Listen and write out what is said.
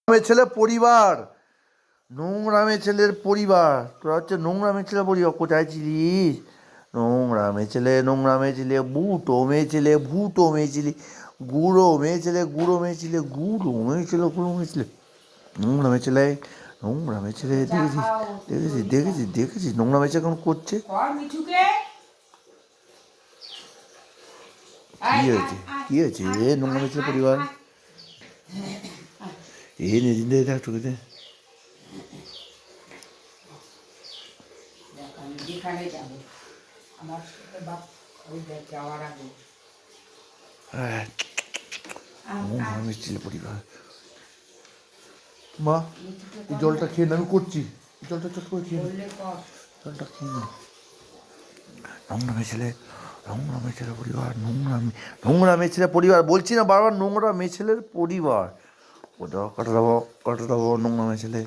ছেলে পরিবার, নোংরামে ছেলের পরিবার, তোরা হচ্ছে নোংরামে ছেলে পরিবার। কোথায় ছিলিস? নোংরামে ছেলে, নোংরামে ছেলে, বুটো মেয়ে ছেলে, ভুটো মেয়ে ছেলে, গুঁড়ো মেয়ে ছেলে, গুঁড়ো মেয়ে ছেলে, গুঁড়ো মেয়ে ছেলে, গুঁড়ো মেয়ে ছেলে, নোংরামে ছেলে, নোংরামে ছেলে। দেখেছিস দেখেছিস দেখেছিস দেখেছিস নোংরামে ছেলে কেমন করছে? কি হয়েছে কি হয়েছে? নোংরামে ছেলে পরিবার নিদিন দে দেখ তোকে দে। নোংরামে ছেলে পরিবার। মা এই জলটা খেয়ে না, আমি করছি, জলটা চট করে খেয়ে জলটা খেয়ে না। নোংরামে ছেলে, নোংরা মেয়ে ছেলের পরিবার, নোংরা মেয়ে ছেলের পরিবার বলছি না বারবার, নোংরা মেয়ে ছেলের পরিবার। ওটা কাটা দেবো নোংরা মেয়ে ছেলে।